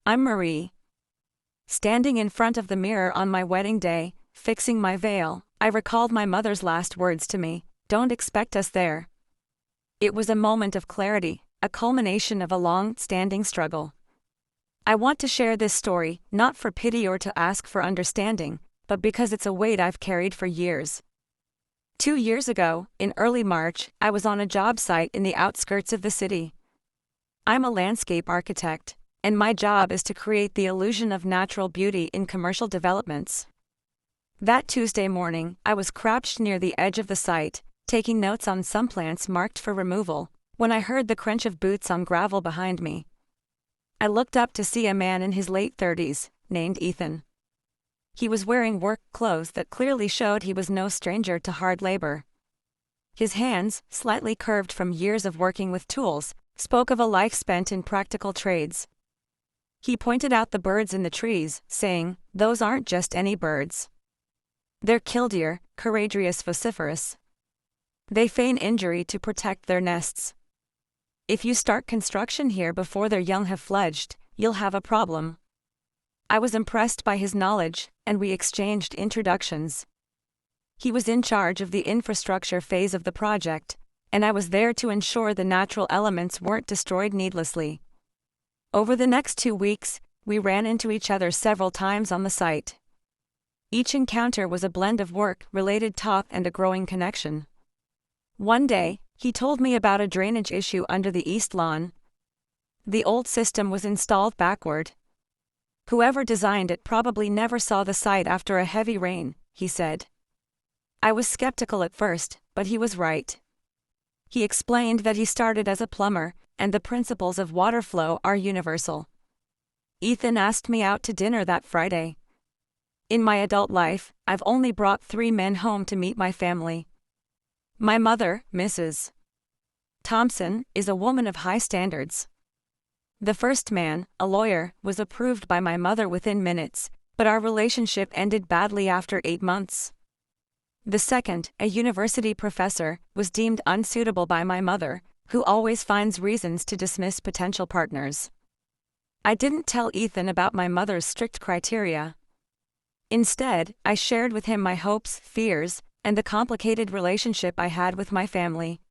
I'm Marie. Standing in front of the mirror on my wedding day, fixing my veil, I recalled my mother's last words to me, "Don't expect us there." It was a moment of clarity, a culmination of a long-standing struggle. I want to share this story, not for pity or to ask for understanding, but because it's a weight I've carried for years. 2 years ago, in early March, I was on a job site in the outskirts of the city. I'm a landscape architect, and my job is to create the illusion of natural beauty in commercial developments. That Tuesday morning, I was crouched near the edge of the site, taking notes on some plants marked for removal, when I heard the crunch of boots on gravel behind me. I looked up to see a man in his late 30s, named Ethan. He was wearing work clothes that clearly showed he was no stranger to hard labor. His hands, slightly curved from years of working with tools, spoke of a life spent in practical trades. He pointed out the birds in the trees, saying, "Those aren't just any birds. They're killdeer, Charadrius vociferus. They feign injury to protect their nests. If you start construction here before their young have fledged, you'll have a problem." I was impressed by his knowledge, and we exchanged introductions. He was in charge of the infrastructure phase of the project, and I was there to ensure the natural elements weren't destroyed needlessly. Over the next 2 weeks, we ran into each other several times on the site. Each encounter was a blend of work-related talk and a growing connection. One day, he told me about a drainage issue under the east lawn. The old system was installed backward. Whoever designed it probably never saw the site after a heavy rain, he said. I was skeptical at first, but he was right. He explained that he started as a plumber, and the principles of water flow are universal. Ethan asked me out to dinner that Friday. In my adult life, I've only brought 3 men home to meet my family. My mother, Mrs. Thompson, is a woman of high standards. The first man, a lawyer, was approved by my mother within minutes, but our relationship ended badly after 8 months. The second, a university professor, was deemed unsuitable by my mother, who always finds reasons to dismiss potential partners. I didn't tell Ethan about my mother's strict criteria. Instead, I shared with him my hopes, fears, and the complicated relationship I had with my family.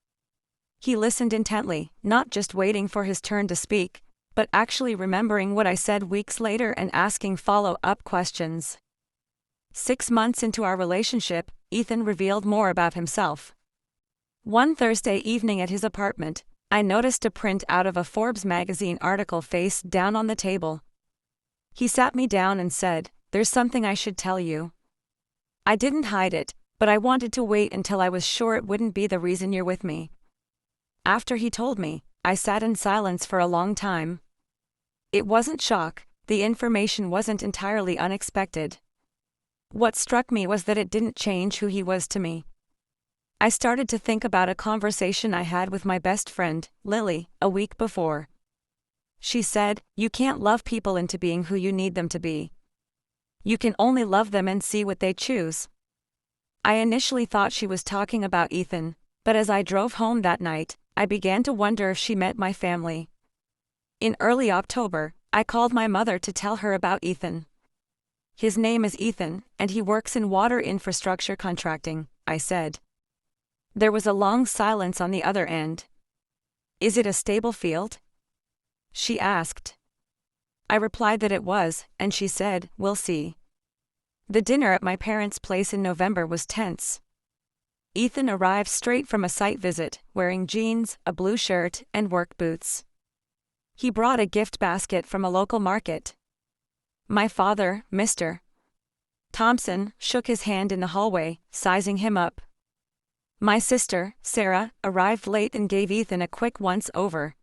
He listened intently, not just waiting for his turn to speak, but actually remembering what I said weeks later and asking follow-up questions. 6 months into our relationship, Ethan revealed more about himself. One Thursday evening at his apartment, I noticed a print out of a Forbes magazine article face down on the table. He sat me down and said, "There's something I should tell you." I didn't hide it, but I wanted to wait until I was sure it wouldn't be the reason you're with me. After he told me, I sat in silence for a long time. It wasn't shock, the information wasn't entirely unexpected. What struck me was that it didn't change who he was to me. I started to think about a conversation I had with my best friend, Lily, a week before. She said, "You can't love people into being who you need them to be. You can only love them and see what they choose." I initially thought she was talking about Ethan, but as I drove home that night, I began to wonder if she meant my family. In early October, I called my mother to tell her about Ethan. "His name is Ethan, and he works in water infrastructure contracting," I said. There was a long silence on the other end. "Is it a stable field?" she asked. I replied that it was, and she said, "We'll see." The dinner at my parents' place in November was tense. Ethan arrived straight from a site visit, wearing jeans, a blue shirt, and work boots. He brought a gift basket from a local market. My father, Mr. Thompson, shook his hand in the hallway, sizing him up. My sister, Sarah, arrived late and gave Ethan a quick once-over.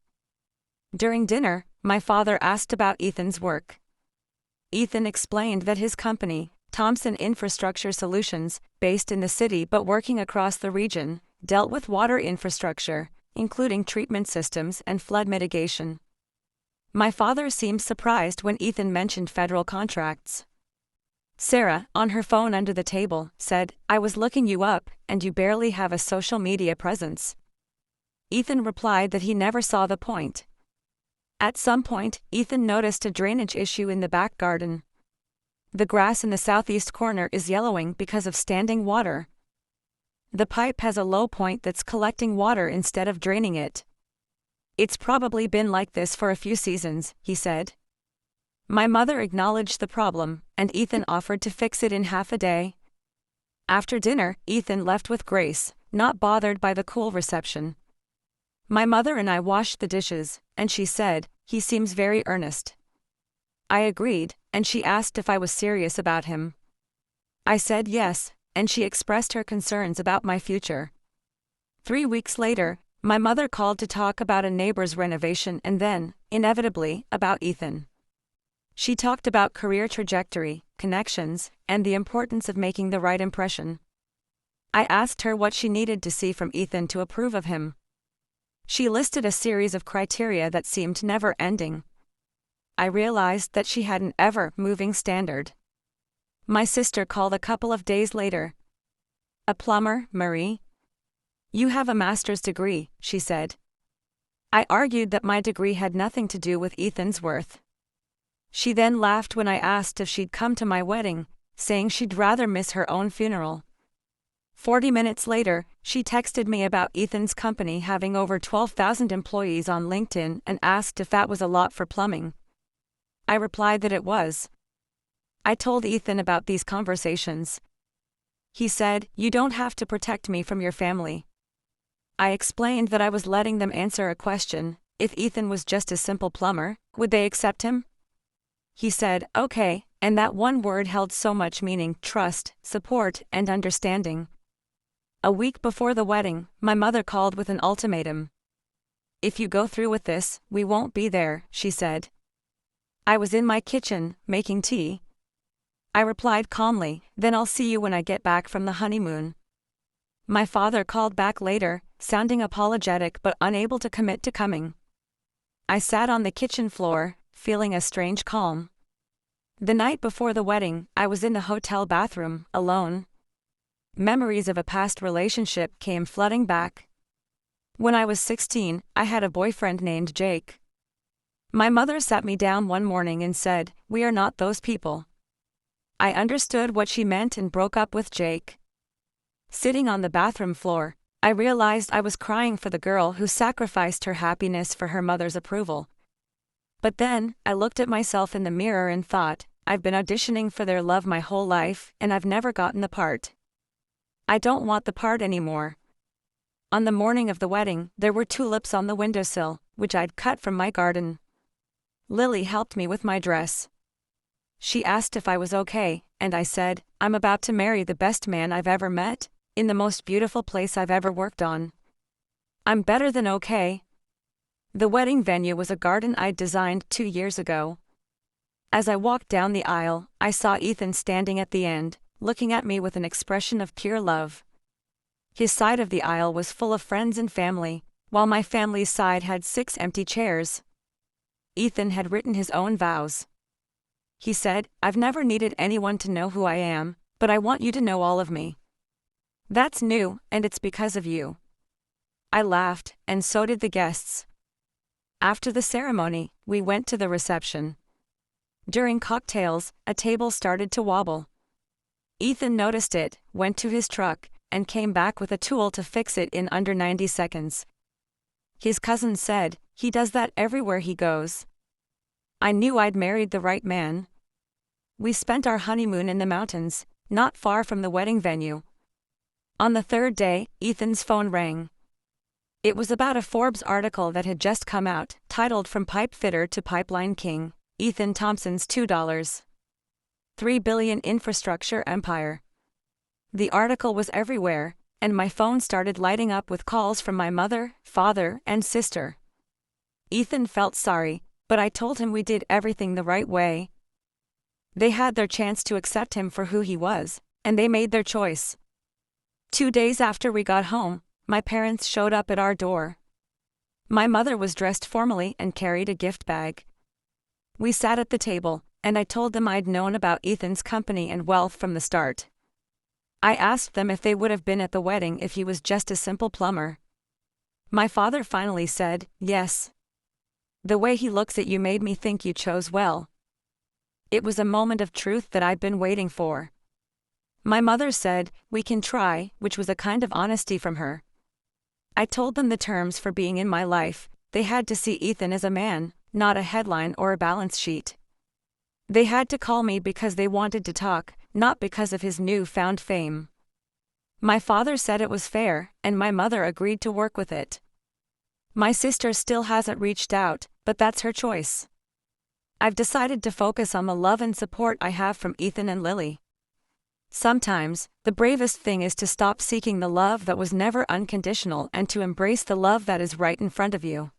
During dinner, my father asked about Ethan's work. Ethan explained that his company, Thompson Infrastructure Solutions, based in the city but working across the region, dealt with water infrastructure, including treatment systems and flood mitigation. My father seemed surprised when Ethan mentioned federal contracts. Sarah, on her phone under the table, said, "I was looking you up, and you barely have a social media presence." Ethan replied that he never saw the point. At some point, Ethan noticed a drainage issue in the back garden. The grass in the southeast corner is yellowing because of standing water. The pipe has a low point that's collecting water instead of draining it. It's probably been like this for a few seasons, he said. My mother acknowledged the problem, and Ethan offered to fix it in half a day. After dinner, Ethan left with Grace, not bothered by the cool reception. My mother and I washed the dishes, and she said, "He seems very earnest." I agreed, and she asked if I was serious about him. I said yes, and she expressed her concerns about my future. 3 weeks later, my mother called to talk about a neighbor's renovation and then, inevitably, about Ethan. She talked about career trajectory, connections, and the importance of making the right impression. I asked her what she needed to see from Ethan to approve of him. She listed a series of criteria that seemed never-ending. I realized that she had an ever-moving standard. My sister called a couple of days later. "A plumber, Marie? You have a master's degree," she said. I argued that my degree had nothing to do with Ethan's worth. She then laughed when I asked if she'd come to my wedding, saying she'd rather miss her own funeral. 40 minutes later, she texted me about Ethan's company having over 12,000 employees on LinkedIn and asked if that was a lot for plumbing. I replied that it was. I told Ethan about these conversations. He said, "You don't have to protect me from your family." I explained that I was letting them answer a question: if Ethan was just a simple plumber, would they accept him? He said, "Okay," and that one word held so much meaning: trust, support, and understanding. A week before the wedding, my mother called with an ultimatum. "If you go through with this, we won't be there," she said. I was in my kitchen, making tea. I replied calmly, "Then I'll see you when I get back from the honeymoon." My father called back later, sounding apologetic but unable to commit to coming. I sat on the kitchen floor, feeling a strange calm. The night before the wedding, I was in the hotel bathroom, alone. Memories of a past relationship came flooding back. When I was 16, I had a boyfriend named Jake. My mother sat me down one morning and said, "We are not those people." I understood what she meant and broke up with Jake. Sitting on the bathroom floor, I realized I was crying for the girl who sacrificed her happiness for her mother's approval. But then, I looked at myself in the mirror and thought, I've been auditioning for their love my whole life, and I've never gotten the part. I don't want the part anymore. On the morning of the wedding, there were tulips on the windowsill, which I'd cut from my garden. Lily helped me with my dress. She asked if I was okay, and I said, "I'm about to marry the best man I've ever met, in the most beautiful place I've ever worked on. I'm better than okay." The wedding venue was a garden I'd designed 2 years ago. As I walked down the aisle, I saw Ethan standing at the end, looking at me with an expression of pure love. His side of the aisle was full of friends and family, while my family's side had 6 empty chairs. Ethan had written his own vows. He said, "I've never needed anyone to know who I am, but I want you to know all of me. That's new, and it's because of you." I laughed, and so did the guests. After the ceremony, we went to the reception. During cocktails, a table started to wobble. Ethan noticed it, went to his truck, and came back with a tool to fix it in under 90 seconds. His cousin said, "He does that everywhere he goes." I knew I'd married the right man. We spent our honeymoon in the mountains, not far from the wedding venue. On the 3rd day, Ethan's phone rang. It was about a Forbes article that had just come out, titled "From Pipe Fitter to Pipeline King, Ethan Thompson's $2.3 billion Infrastructure Empire." The article was everywhere, and my phone started lighting up with calls from my mother, father, and sister. Ethan felt sorry, but I told him we did everything the right way. They had their chance to accept him for who he was, and they made their choice. 2 days after we got home, my parents showed up at our door. My mother was dressed formally and carried a gift bag. We sat at the table, and I told them I'd known about Ethan's company and wealth from the start. I asked them if they would have been at the wedding if he was just a simple plumber. My father finally said, "Yes." The way he looks at you made me think you chose well. It was a moment of truth that I'd been waiting for. My mother said, "We can try," which was a kind of honesty from her. I told them the terms for being in my life. They had to see Ethan as a man, not a headline or a balance sheet. They had to call me because they wanted to talk, not because of his newfound fame. My father said it was fair, and my mother agreed to work with it. My sister still hasn't reached out, but that's her choice. I've decided to focus on the love and support I have from Ethan and Lily. Sometimes, the bravest thing is to stop seeking the love that was never unconditional and to embrace the love that is right in front of you.